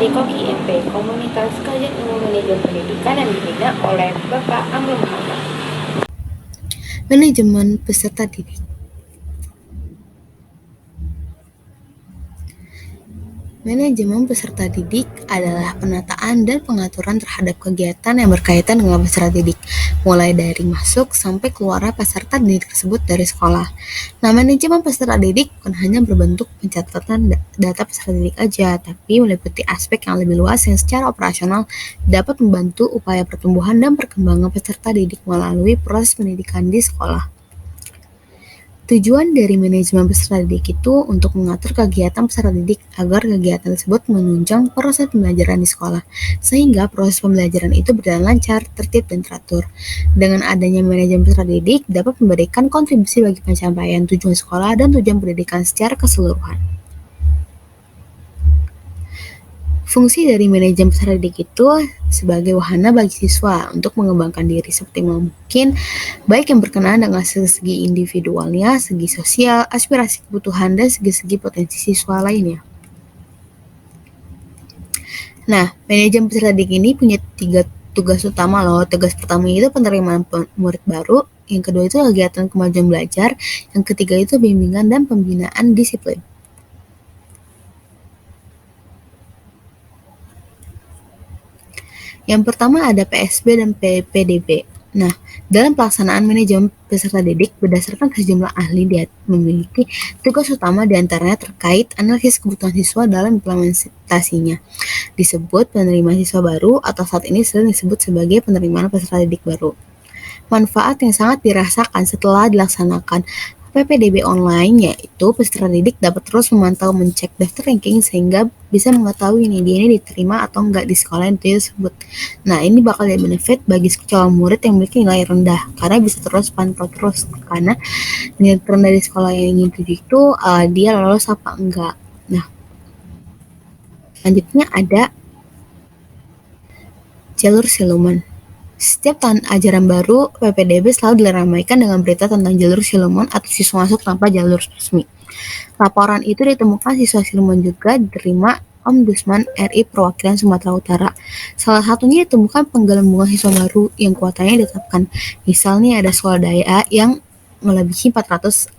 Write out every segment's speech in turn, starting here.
dari Koki MP, Komunitas Kajian Ilmu Manajemen Pendidikan yang dibina oleh Bapak Amrul Muhammad. Manajemen peserta didik. Manajemen peserta didik adalah penataan dan pengaturan terhadap kegiatan yang berkaitan dengan peserta didik, mulai dari masuk sampai keluarnya peserta didik tersebut dari sekolah. Nah, manajemen peserta didik bukan hanya berbentuk pencatatan data peserta didik aja, tapi meliputi aspek yang lebih luas yang secara operasional dapat membantu upaya pertumbuhan dan perkembangan peserta didik melalui proses pendidikan di sekolah. Tujuan dari manajemen peserta didik itu untuk mengatur kegiatan peserta didik agar kegiatan tersebut menunjang proses pembelajaran di sekolah, sehingga proses pembelajaran itu berjalan lancar, tertib, dan teratur. Dengan adanya manajemen peserta didik dapat memberikan kontribusi bagi pencapaian tujuan sekolah dan tujuan pendidikan secara keseluruhan. Fungsi dari manajemen peserta didik itu sebagai wahana bagi siswa untuk mengembangkan diri seperti mungkin, baik yang berkenaan dengan segi individualnya, segi sosial, aspirasi kebutuhan, dan segi-segi potensi siswa lainnya. Nah, manajemen peserta didik ini punya 3 tugas utama loh. Tugas pertama itu penerimaan murid baru, yang kedua itu kegiatan kemajuan belajar, yang ketiga itu bimbingan dan pembinaan disiplin. Yang pertama ada PSB dan PPDB. Nah, dalam pelaksanaan manajemen peserta didik berdasarkan sejumlah ahli dia memiliki tugas utama diantaranya terkait analisis kebutuhan siswa dalam implementasinya. Disebut penerima siswa baru atau saat ini sering disebut sebagai penerimaan peserta didik baru. Manfaat yang sangat dirasakan setelah dilaksanakan PPDB online yaitu peserta didik dapat terus memantau mencek daftar ranking sehingga bisa mengetahui nih dia ini diterima atau enggak di sekolah yang tersebut. Nah, ini bakal jadi benefit bagi calon murid yang memiliki nilai rendah karena bisa terus pantau terus karena nilai rendah di sekolah yang ingin tuju itu dia lolos apa enggak. Nah, selanjutnya ada jalur siluman. Setiap tahun ajaran baru, PPDB selalu diramaikan dengan berita tentang jalur siluman atau siswa masuk tanpa jalur resmi. Laporan itu ditemukan siswa siluman juga diterima Ombudsman RI Perwakilan Sumatera Utara. Salah satunya ditemukan penggelembungan siswa baru yang kuotanya ditetapkan. Misalnya ada sekolah daya yang melebihi 448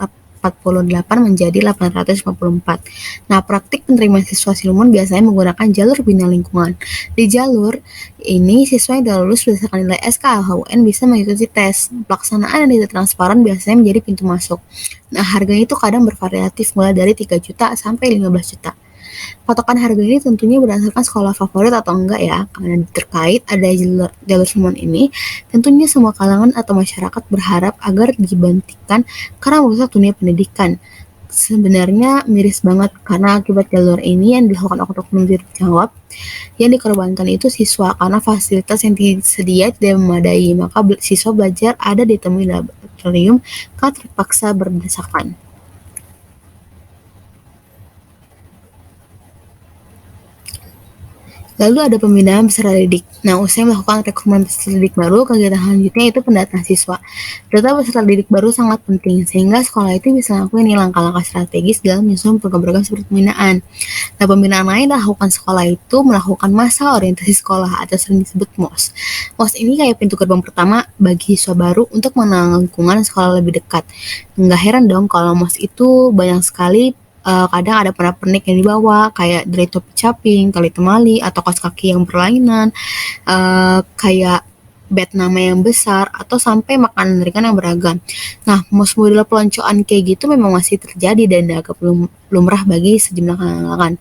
menjadi 854. Nah, praktik penerimaan siswa siluman biasanya menggunakan jalur bina lingkungan. Di jalur ini, siswa yang telah lulus berdasarkan nilai SKLHUN bisa mengikuti tes. Pelaksanaan yang tidak transparan biasanya menjadi pintu masuk. Nah, harganya itu kadang bervariatif mulai dari 3 juta sampai 15 juta. Patokan harga ini tentunya berdasarkan sekolah favorit atau enggak ya, karena terkait ada jalur siluman ini, tentunya semua kalangan atau masyarakat berharap agar dibantikan karena merusak dunia pendidikan. Sebenarnya miris banget karena akibat jalur ini yang dilakukan oknum tidak bertanggung jawab, yang dikorbankan itu siswa karena fasilitas yang tersedia tidak memadai, maka siswa belajar ada ditemui laboratorium karena terpaksa berdesakan. Lalu ada pembinaan peserta didik. Nah, usai melakukan rekrutmen peserta didik baru, kegiatan selanjutnya itu pendataan siswa. Data peserta didik baru sangat penting, sehingga sekolah itu bisa melakukan langkah-langkah strategis dalam menyusun program-program seperti pembinaan. Nah, pembinaan lain dilakukan sekolah itu melakukan masa orientasi sekolah atau sering disebut MOS. MOS ini kayak pintu gerbang pertama bagi siswa baru untuk mengenal lingkungan sekolah lebih dekat. Nggak heran dong kalau MOS itu banyak sekali kadang ada pernak-pernik yang dibawa kayak dari topi caping, tali temali, atau kaos kaki yang berlainan, kayak bed nama yang besar, atau sampai makanan ringan yang beragam. Nah, model peloncoan kayak gitu memang masih terjadi dan agak lumrah bagi sejumlah kalangan.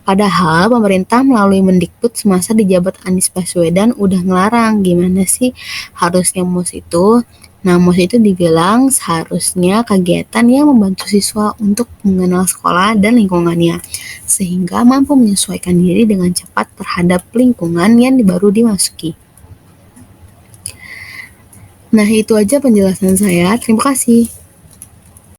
Padahal pemerintah melalui Mendikbud semasa di jabat Anies Baswedan udah ngelarang. Gimana sih harusnya MOS itu? Nah, MOS itu dibilang seharusnya kegiatan yang membantu siswa untuk mengenal sekolah dan lingkungannya, sehingga mampu menyesuaikan diri dengan cepat terhadap lingkungan yang baru dimasuki. Nah, itu aja penjelasan saya. Terima kasih.